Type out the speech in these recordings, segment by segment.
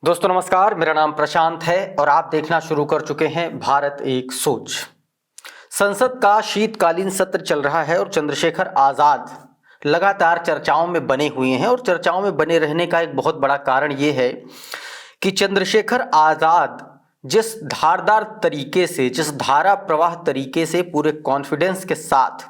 दोस्तों नमस्कार, मेरा नाम प्रशांत है और आप देखना शुरू कर चुके हैं भारत एक सोच। संसद का शीतकालीन सत्र चल रहा है और चंद्रशेखर आजाद लगातार चर्चाओं में बने हुए हैं और चर्चाओं में बने रहने का एक बहुत बड़ा कारण ये है कि चंद्रशेखर आजाद जिस धारदार तरीके से, जिस धारा प्रवाह तरीके से पूरे कॉन्फिडेंस के साथ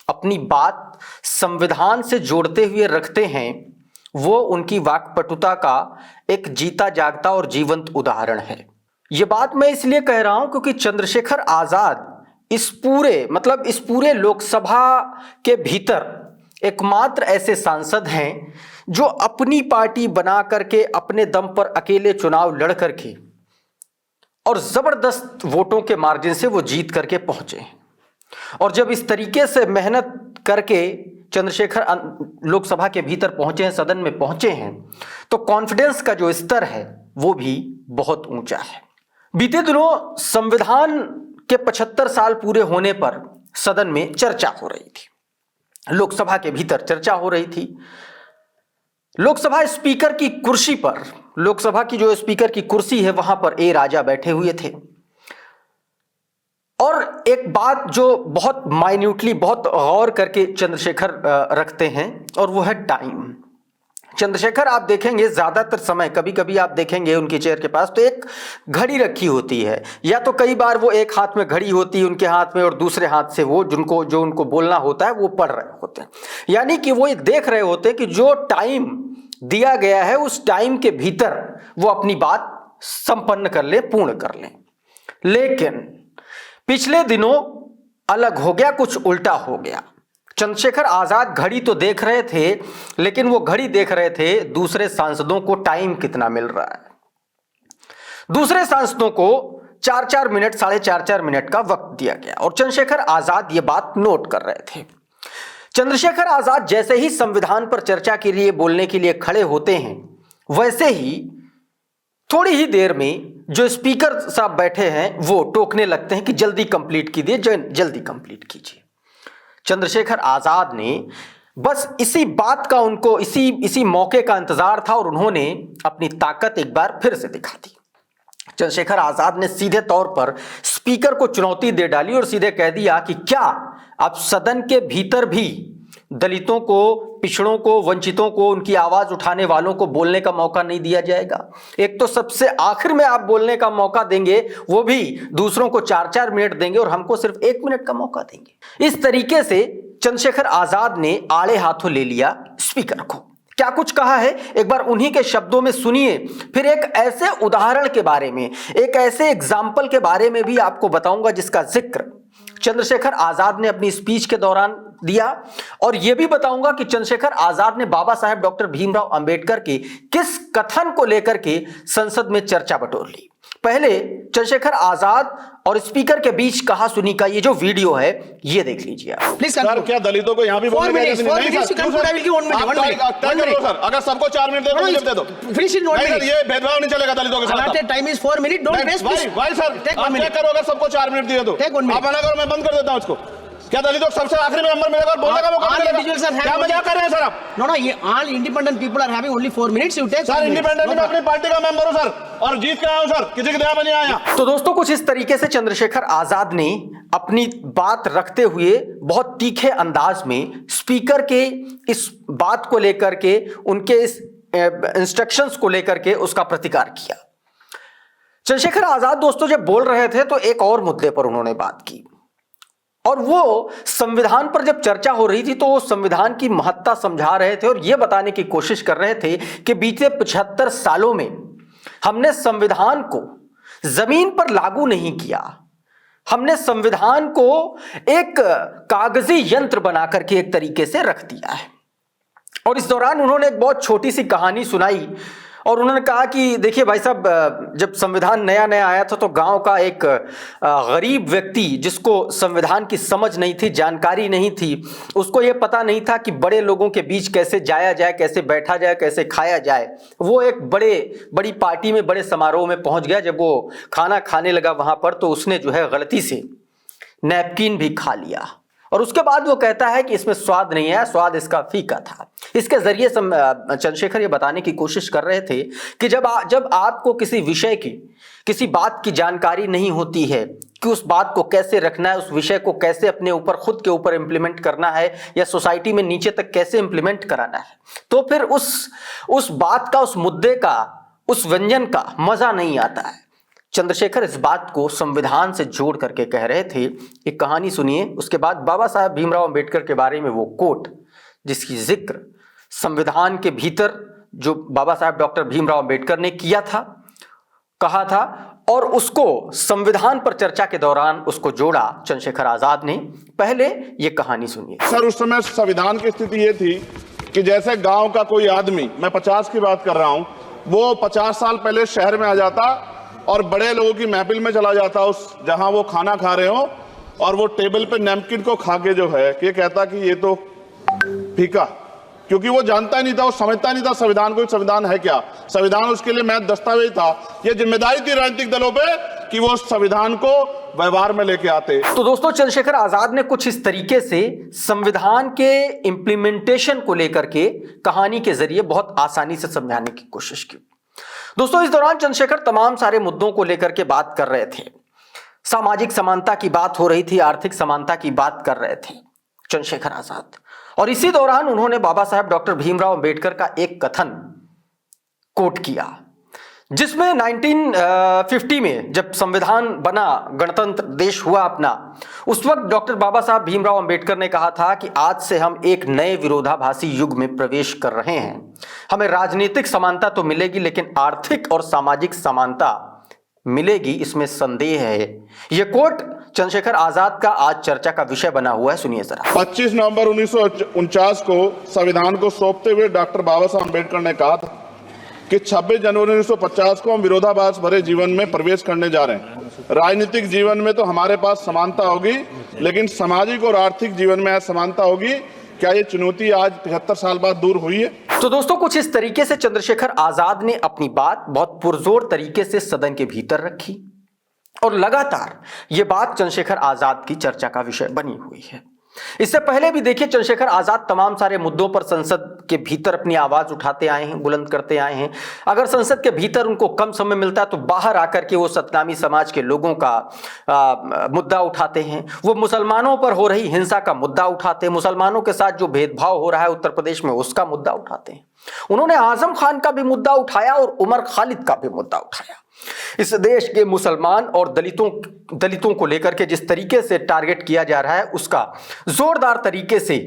अपनी बात संविधान से जोड़ते हुए रखते हैं, वो उनकी वाक्पटुता का एक जीता जागता और जीवंत उदाहरण है। ये बात मैं इसलिए कह रहा हूं क्योंकि चंद्रशेखर आजाद इस पूरे लोकसभा के भीतर एकमात्र ऐसे सांसद हैं जो अपनी पार्टी बना करके अपने दम पर अकेले चुनाव लड़ करके और जबरदस्त वोटों के मार्जिन से वो जीत करके पहुंचे हैं। और जब इस तरीके से मेहनत करके चंद्रशेखर लोकसभा के भीतर पहुंचे हैं, सदन में पहुंचे हैं, तो कॉन्फिडेंस का जो स्तर है वो भी बहुत ऊंचा है। बीते दिनों संविधान के 75 साल पूरे होने पर सदन में चर्चा हो रही थी, लोकसभा के भीतर चर्चा हो रही थी। लोकसभा स्पीकर की कुर्सी पर, लोकसभा की जो स्पीकर की कुर्सी है वहां पर ए राजा बैठे हुए थे और एक बात जो बहुत माइन्यूटली, बहुत गौर करके चंद्रशेखर रखते हैं और वो है टाइम। चंद्रशेखर आप देखेंगे ज्यादातर समय, कभी कभी आप देखेंगे उनके चेयर के पास तो एक घड़ी रखी होती है, या तो कई बार वो एक हाथ में घड़ी होती है उनके हाथ में और दूसरे हाथ से वो जो उनको बोलना होता है वो पढ़ रहे होते हैं। यानी कि वो ये देख रहे होते हैं कि जो टाइम दिया गया है उस टाइम के भीतर वो अपनी बात संपन्न कर ले, पूर्ण कर ले। लेकिन पिछले दिनों अलग हो गया, कुछ उल्टा हो गया। चंद्रशेखर आजाद घड़ी तो देख रहे थे, लेकिन वो घड़ी देख रहे थे दूसरे सांसदों को टाइम कितना मिल रहा है। दूसरे सांसदों को 4-4 मिनट, 4.5 मिनट का वक्त दिया गया और चंद्रशेखर आजाद ये बात नोट कर रहे थे। चंद्रशेखर आजाद जैसे ही संविधान पर चर्चा के लिए बोलने के लिए खड़े होते हैं, वैसे ही थोड़ी ही देर में जो स्पीकर साहब बैठे हैं वो टोकने लगते हैं कि जल्दी कंप्लीट कीजिए, जल्दी कंप्लीट कीजिए। चंद्रशेखर आजाद ने बस इसी बात का, उनको इसी मौके का इंतजार था और उन्होंने अपनी ताकत एक बार फिर से दिखा दी। चंद्रशेखर आजाद ने सीधे तौर पर स्पीकर को चुनौती दे डाली और सीधे कह दिया कि क्या अब सदन के भीतर भी दलितों को, पिछड़ों को, वंचितों को, उनकी आवाज उठाने वालों को बोलने का मौका नहीं दिया जाएगा? एक तो सबसे आखिर में आप बोलने का मौका देंगे, वो भी दूसरों को 4-4 मिनट देंगे और हमको सिर्फ 1 मिनट का मौका देंगे। इस तरीके से चंद्रशेखर आजाद ने आड़े हाथों ले लिया स्पीकर को। क्या कुछ कहा है एक बार उन्हीं के शब्दों में सुनिए, फिर एक ऐसे उदाहरण के बारे में, एक ऐसे एग्जाम्पल के बारे में भी आपको बताऊंगा जिसका जिक्र चंद्रशेखर आजाद ने अपनी स्पीच के दौरान दिया, और यह भी बताऊंगा कि चंद्रशेखर आजाद ने बाबा साहेब डॉक्टर भीमराव अंबेडकर के किस कथन को लेकर के संसद में चर्चा बटोर ली। पहले चंद्रशेखर आजाद और स्पीकर के बीच कहा सुनी का ये जो वीडियो है ये देख लीजिए आप। प्लीज सर, क्या दलितों को यहाँ भी बोलने का नहीं सर? अगर सबको 4 मिनट दे दो, ये भेदभाव नहीं चलेगा दलितों के साथ। Time is 4 minute, don't waste. भाई सर, आप क्या करो, अगर सबको 4 मिनट दिए तो आप मना करो, मैं बंद कर देता हूँ इसको। क्या दलितों सबसे आखिरी में नंबर मिलेगा और बोलने का मौका मिलेगा? क्या मजाक कर रहे हैं सर आप? नो, ये all independent people are having only 4 minutes. You take sir, independent में अपनी पार्टी का मेंबर हूं सर और जीत के आया हूं सर, किसी के दया में नहीं आया। तो दोस्तों कुछ इस तरीके से चंद्रशेखर आजाद ने अपनी बात रखते हुए बहुत तीखे अंदाज में स्पीकर के इस बात को लेकर के, उनके इस इंस्ट्रक्शंस को लेकर के उसका प्रतिकार किया। चंद्रशेखर आजाद दोस्तों जब बोल रहे थे तो एक और मुद्दे पर उन्होंने बात की, और वो संविधान पर जब चर्चा हो रही थी तो वो संविधान की महत्ता समझा रहे थे और ये बताने की कोशिश कर रहे थे कि बीते 75 सालों में हमने संविधान को जमीन पर लागू नहीं किया, हमने संविधान को एक कागजी यंत्र बना करके एक तरीके से रख दिया है। और इस दौरान उन्होंने एक बहुत छोटी सी कहानी सुनाई और उन्होंने कहा कि देखिए भाई साहब, जब संविधान नया नया आया था तो गांव का एक गरीब व्यक्ति जिसको संविधान की समझ नहीं थी, जानकारी नहीं थी, उसको ये पता नहीं था कि बड़े लोगों के बीच कैसे जाया जाए, कैसे बैठा जाए, कैसे खाया जाए। वो एक बड़ी पार्टी में, बड़े समारोह में पहुंच गया। जब वो खाना खाने लगा वहां पर तो उसने जो है गलती से नैपकिन भी खा लिया और उसके बाद वो कहता है कि इसमें स्वाद नहीं है, स्वाद इसका फीका था। इसके जरिए चंद्रशेखर ये बताने की कोशिश कर रहे थे कि जब आपको किसी विषय की, किसी बात की जानकारी नहीं होती है कि उस बात को कैसे रखना है, उस विषय को कैसे अपने ऊपर, खुद के ऊपर इंप्लीमेंट करना है या सोसाइटी में नीचे तक कैसे इंप्लीमेंट कराना है, तो फिर उस बात का, उस मुद्दे का, उस व्यंजन का मजा नहीं आता है। चंद्रशेखर इस बात को संविधान से जोड़ करके कह रहे थे। एक कहानी सुनिए, उसके बाद बाबा साहब भीमराव अंबेडकर के बारे में वो कोट जिसकी जिक्र संविधान के भीतर जो बाबा साहब डॉक्टर भीमराव अंबेडकर ने किया था, कहा था, और उसको संविधान पर चर्चा के दौरान उसको जोड़ा चंद्रशेखर आजाद ने। पहले ये कहानी सुनिए। सर, उस समय संविधान की स्थिति ये थी कि जैसे गांव का कोई आदमी, मैं 50 की बात कर रहा हूं, वो 50 साल पहले शहर में आ जाता और बड़े लोगों की महफिल में चला जाता, उस जहां वो खाना खा रहे हो, और वो टेबल पे नैपकिन को खा के जो है ये कहता कि ये तो फीका, क्योंकि वो जानता ही नहीं था, वो समझता नहीं था संविधान को, संविधान है क्या। संविधान उसके लिए महज दस्तावेज था। ये जिम्मेदारी थी राजनीतिक दलों पे कि वो संविधान को व्यवहार में लेके आते। तो दोस्तों, चंद्रशेखर आजाद ने कुछ इस तरीके से संविधान के इंप्लीमेंटेशन को लेकर के कहानी के जरिए बहुत आसानी से समझाने की कोशिश की। दोस्तों, इस दौरान चंद्रशेखर तमाम सारे मुद्दों को लेकर के बात कर रहे थे। सामाजिक समानता की बात हो रही थी, आर्थिक समानता की बात कर रहे थे चंद्रशेखर आजाद। और इसी दौरान उन्होंने बाबा साहब डॉक्टर भीमराव अंबेडकर का एक कथन कोट किया, जिसमें 1950 में जब संविधान बना, गणतंत्र देश हुआ अपना, उस वक्त डॉक्टर बाबा साहब भीमराव अंबेडकर ने कहा था कि आज से हम एक नए विरोधाभासी युग में प्रवेश कर रहे हैं। हमें राजनीतिक समानता तो मिलेगी, लेकिन आर्थिक और सामाजिक समानता मिलेगी, इसमें संदेह है। यह कोट चंद्रशेखर आजाद का आज चर्चा का विषय बना हुआ है। सुनिए जरा। 25 नवंबर 1949 को संविधान को सौंपते हुए डॉक्टर बाबा साहब अम्बेडकर ने कहा था कि 26 जनवरी 1950 को हम विरोधाभास भरे जीवन में प्रवेश करने जा रहे हैं। राजनीतिक जीवन में तो हमारे पास समानता होगी, लेकिन सामाजिक और आर्थिक जीवन में असमानता होगी। क्या ये चुनौती आज 73 साल बाद दूर हुई है? तो दोस्तों, कुछ इस तरीके से चंद्रशेखर आजाद ने अपनी बात बहुत पुरजोर तरीके से सदन के भीतर रखी और लगातार ये बात चंद्रशेखर आजाद की चर्चा का विषय बनी हुई है। इससे पहले भी देखिए, चंद्रशेखर आजाद तमाम सारे मुद्दों पर संसद के भीतर अपनी आवाज उठाते आए हैं, बुलंद करते आए हैं। अगर संसद के भीतर उनको कम समय मिलता है तो बाहर आकर के वो सतनामी समाज के लोगों का मुद्दा उठाते हैं। वो मुसलमानों पर हो रही हिंसा का मुद्दा उठाते हैं, मुसलमानों के साथ जो भेदभाव हो रहा है उत्तर प्रदेश में उसका मुद्दा उठाते हैं। उन्होंने आजम खान का भी मुद्दा उठाया और उमर खालिद का भी मुद्दा उठाया। इस देश के मुसलमान और दलितों को लेकर के जिस तरीके से टारगेट किया जा रहा है, उसका जोरदार तरीके से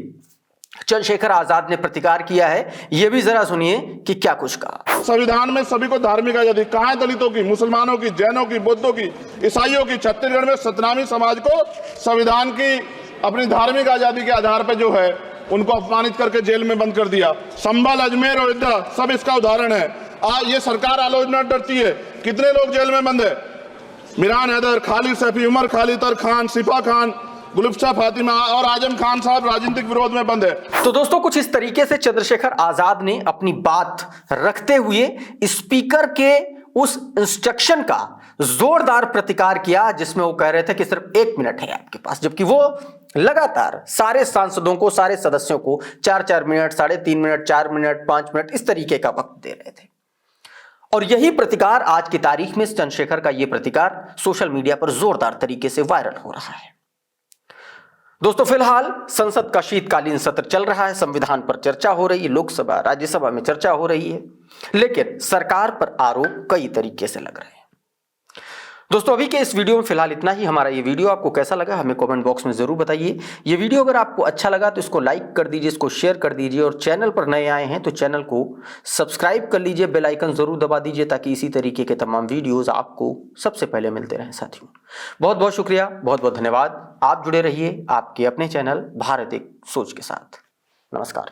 चंद्रशेखर आजाद ने प्रतिकार किया है। यह भी जरा सुनिए कि क्या कुछ कहा। संविधान में सभी को धार्मिक आजादी कहाँ है? दलितों की, मुसलमानों की, जैनों की, बौद्धों की, ईसाइयों की। छत्तीसगढ़ में सतनामी समाज को संविधान की अपनी धार्मिक आजादी के आधार पर जो है उनको अपमानित करके जेल में बंद कर दिया। संभल, अजमेर, अयोध्या सब इसका उदाहरण है। ये सरकार आलोचना डरती है। कितने लोग जेल में बंद है? मिरान हैदर, खालिद सैफी, उमर खालिद, तर खान, सिफा खान, गुलफ्शा फातिमा और आजम खान साहब राजनीतिक विरोध में बंद है। तो दोस्तों, कुछ इस तरीके से चंद्रशेखर आजाद ने अपनी बात रखते हुए स्पीकर के उस इंस्ट्रक्शन का जोरदार प्रतिकार किया, जिसमें वो कह रहे थे कि सिर्फ 1 मिनट है आपके पास, जबकि वो लगातार सारे सांसदों को, सारे सदस्यों को 4-4 मिनट, 3.5 मिनट, 4 मिनट, 5 मिनट इस तरीके का वक्त दे रहे थे। और यही प्रतिकार आज की तारीख में चंद्रशेखर का यह प्रतिकार सोशल मीडिया पर जोरदार तरीके से वायरल हो रहा है। दोस्तों, फिलहाल संसद का शीतकालीन सत्र चल रहा है, संविधान पर चर्चा हो रही है, लोकसभा राज्यसभा में चर्चा हो रही है, लेकिन सरकार पर आरोप कई तरीके से लग रहे हैं। दोस्तों, अभी के इस वीडियो में फिलहाल इतना ही। हमारा ये वीडियो आपको कैसा लगा हमें कमेंट बॉक्स में जरूर बताइए। ये वीडियो अगर आपको अच्छा लगा तो इसको लाइक कर दीजिए, इसको शेयर कर दीजिए, और चैनल पर नए आए हैं तो चैनल को सब्सक्राइब कर लीजिए, बेल आइकन जरूर दबा दीजिए, ताकि इसी तरीके के तमाम वीडियोज आपको सबसे पहले मिलते रहें। साथियों, बहुत बहुत शुक्रिया, बहुत बहुत धन्यवाद। आप जुड़े रहिए आपके अपने चैनल भारत एक सोच के साथ। नमस्कार।